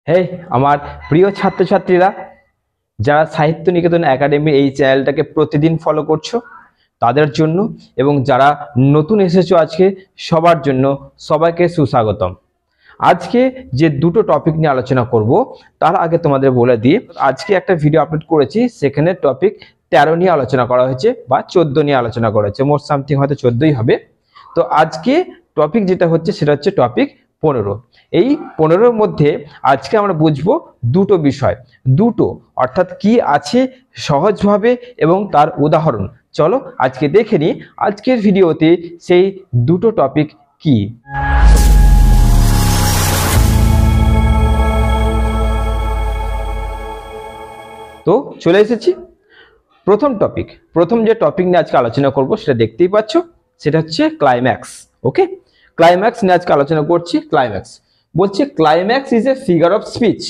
হে আমার প্রিয় ছাত্রছাত্রীরা, যারা সাহিত্য নিকেতন একাডেমি এই চ্যানেলটাকে প্রতিদিন ফলো করছো তাদের জন্য এবং যারা নতুন এসেছো আজকে সবার জন্য সবাইকে সুস্বাগতম। আজকে যে দুটো টপিক নিয়ে আলোচনা করব তার আগে তোমাদের বলে দিই, আজকে একটা ভিডিও আপলোড করেছি, সেখানে টপিক 13 নিয়ে আলোচনা করা হয়েছে বা 14 নিয়ে আলোচনা করা হয়েছে, মোট সামথিং হয়তো 14ই হবে। তো আজকে টপিক যেটা হচ্ছে সেটা হচ্ছে টপিক 15। এই 15-র মধ্যে আজকে আমরা বুঝবো দুটো বিষয়, অর্থাৎ কি আছে সহজভাবে এবং তার উদাহরণ। চলো আজকে দেখে নিই আজকের ভিডিওতে সেই দুটো টপিক কি। তো চলে এসেছি প্রথম যে টপিক নিয়ে আজকে আলোচনা করব সেটা দেখতেই পাচ্ছ, সেটা হচ্ছে ক্লাইম্যাক্স। ওকে, ক্লাইম্যাক্স নিয়ে আজকে আলোচনা করছি। ক্লাইম্যাক্স বলছে climax is a figure of speech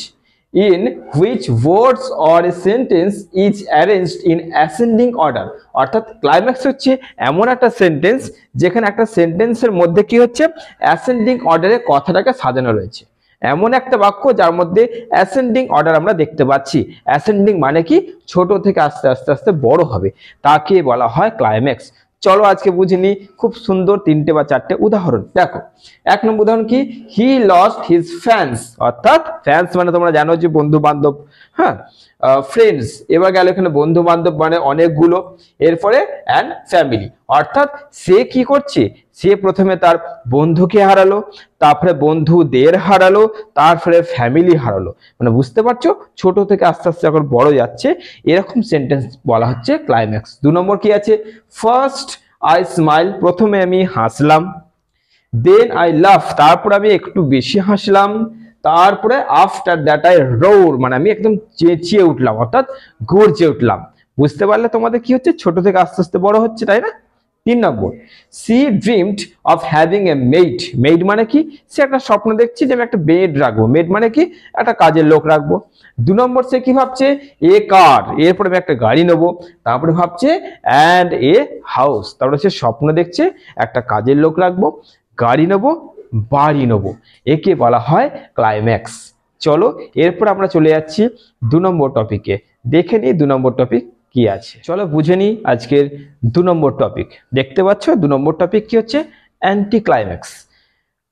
in which words or a sentence is arranged in ascending order। অর্থাৎ ক্লাইম্যাক্স হচ্ছে এমন একটা সেন্টেন্স যেখানে একটা সেন্টেন্সের মধ্যে কি হচ্ছে অ্যাসেন্ডিং অর্ডারে কথাটাকে সাজানো রয়েছে। এমন একটা বাক্য যার মধ্যে অ্যাসেন্ডিং অর্ডার আমরা দেখতে পাচ্ছি। অ্যাসেন্ডিং মানে কি ছোট থেকে আস্তে আস্তে আস্তে বড় হবে, তাকে বলা হয় ক্লাইম্যাক্স। চলো আজকে বুঝিনি খুব সুন্দর 3টে বা 4টে উদাহরণ। দেখো, 1 নম্বর উদাহরণ কি, হি লস্ট হিজ ফ্যান্স। অর্থাৎ ফ্যান্স মানে তোমরা জানো যে বন্ধু বান্ধব, হ্যাঁ, ফ্রেন্ডস। এবার গেল এখানে বন্ধু বান্ধব মানে অনেকগুলো, এরপরে অ্যান্ড ফ্যামিলি। অর্থাৎ সে কি করছে, সে প্রথমে তার বন্ধুকে হারালো, তারপরে বন্ধুদের হারালো, তারপরে ফ্যামিলি হারালো। মানে বুঝতে পারছো ছোট থেকে আস্তে আস্তে যখন বড় যাচ্ছে, এরকম সেন্টেন্স বলা হচ্ছে ক্লাইম্যাক্স। 2 নম্বর কি আছে, ফার্স্ট আই স্মাইল। প্রথমে আমি হাসলাম, দেন আই লাফ, তারপর আমি একটু বেশি হাসলাম, তারপরে আফটার দ্যাট আই রোর, মানে আমি একদম চেঁচিয়ে উঠলাম, অর্থাৎ গর্জে উঠলাম। বুঝতে পারলে তোমাদের কি হচ্ছে, ছোট থেকে আস্তে আস্তে বড় হচ্ছে, তাই না? 3 নম্বর, she dreamed of having a maid. Maid মানে কি, সে একটা স্বপ্ন দেখছে যে আমি একটা মেড রাখবো। মেড মানে কি, একটা কাজের লোক রাখবো। 2 নম্বর, সে কি ভাবছে, এ কার, এরপরে আমি একটা গাড়ি নেবো। তারপরে ভাবছে অ্যান্ড এ হাউস, তারপরে সে স্বপ্ন দেখছে একটা কাজের লোক রাখবো, গাড়ি নেবো, বাড়ি নেবো। একে বলা হয় ক্লাইম্যাক্স। চলো এরপর আমরা চলে যাচ্ছি 2 নম্বর টপিকে। দেখে নিই 2 নম্বর টপিক কি আছে। চলো বুঝে নিই আজকের 2 নম্বর টপিক। দেখতে পাচ্ছ 2 নম্বর টপিক কি হচ্ছে, anti climax.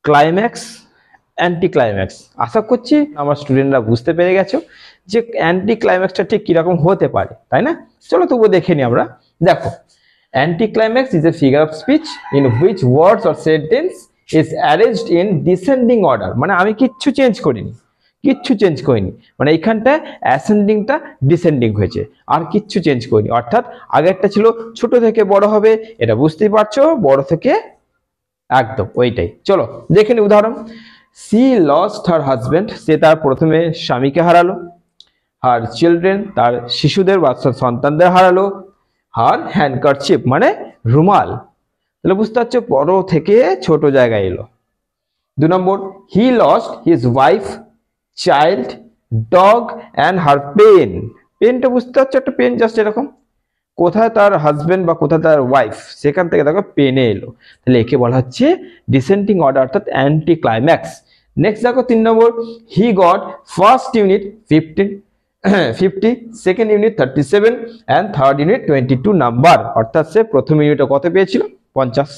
Climax, anti climax. আশা করছি আমার স্টুডেন্টরা বুঝতে পেরে গেছো যে অ্যান্টি ক্লাইম্যাক্সটা ঠিক কিরকম হতে পারে, তাই না? চলো তবুও দেখে নিই আমরা। দেখো, anti climax is a figure of speech in which words or sentence is arranged in descending order. মানে আমি কিচ্ছু চেঞ্জ করিনি, মানে এইখানটায় অ্যাসেন্ডিংটা ডিসেন্ডিং হয়েছে, আর কিচ্ছু চেঞ্জ করিনি। অর্থাৎ আগেরটা ছিল ছোট থেকে বড় হবে, এটা বুঝতেই পারছো, বড় থেকে একদম ওইটাই। চলো দেখে নি উদাহরণ। সি লস্ট হার হাজবেন্ড, সে তার প্রথমে স্বামীকে হারালো। হার চিলড্রেন, তার শিশুদের বা সন্তানদের হারালো। হার হ্যান্ডকারচিপ মানে রুমাল। তাহলে বুঝতে পারছো বড় থেকে ছোট জায়গায় এলো। 2 নম্বর, he lost his wife, child, dog and her pen. পেনটা বুঝতে পারছো, একটা পেন জাস্ট এরকম, কোথায় তার হাজবেন্ড বা কোথায় তার ওয়াইফ, সেখান থেকে দেখো পেনে এলো। তাহলে একে বলা হচ্ছে ডিসেন্ডিং অর্ডার, অর্থাৎ অ্যান্টি ক্লাইম্যাক্স। নেক্সট দেখো 3 নম্বর, he got first unit 50, second unit 37 and third unit 22 number. অর্থাৎ সে প্রথম ইউনিটে কত পেয়েছিল, 50,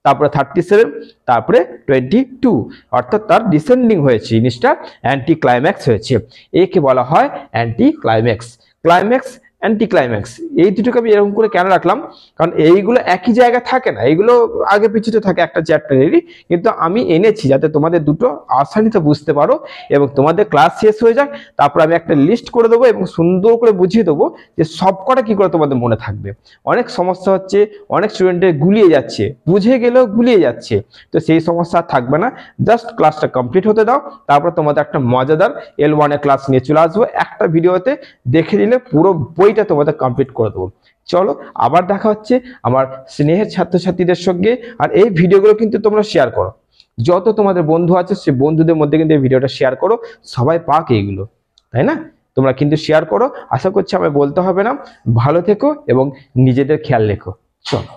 তারপরে 37, তারপরে 22, অর্থাৎ তার ডিসেন্ডিং হয়েছে, জিনিসটা অ্যান্টি ক্লাইম্যাক্স হয়েছে। একে বলা হয় anti climax. Climax, anti climax, এই দুটোকে আমি এরকম করে কেন রাখলাম, কারণ এইগুলো একই জায়গায় থাকে না, এইগুলো আগে পিছুতে থাকে একটা চ্যাপ্টারেরই, কিন্তু আমি এনেছি যাতে তোমাদের দুটো আসানিতে বুঝতে পারো এবং তোমাদের ক্লাস শেষ হয়ে যাক, তারপর আমি একটা লিস্ট করে দেবো এবং সুন্দর করে বুঝিয়ে দেবো যে সবকটা কি করে তোমাদের মনে থাকবে। অনেক সমস্যা হচ্ছে, অনেক স্টুডেন্টের গুলিয়ে যাচ্ছে, বুঝে গেলেও গুলিয়ে যাচ্ছে, তো সেই সমস্যা থাকবে না। জাস্ট ক্লাসটা কমপ্লিট হতে দাও, তারপর তোমাদের একটা মজাদার L1 এর ক্লাস নিয়ে চলে আসবো। একটা ভিডিওতে দেখে নিলে পুরো বইটা তোমাদের কমপ্লিট করে দেবো। চলো আবার দেখা হচ্ছে আমার স্নেহের ছাত্রছাত্রীদের সঙ্গে। আর এই ভিডিওগুলো কিন্তু তোমরা শেয়ার করো, যত তোমাদের বন্ধু আছে সে বন্ধুদের মধ্যে কিন্তু এই ভিডিওটা শেয়ার করো, সবাই পাক এইগুলো, তাই না? তোমরা কিন্তু শেয়ার করো। আশা করছি আমায় বলতে হবে না। ভালো থেকো এবং নিজেদের খেয়াল রেখো। চলো।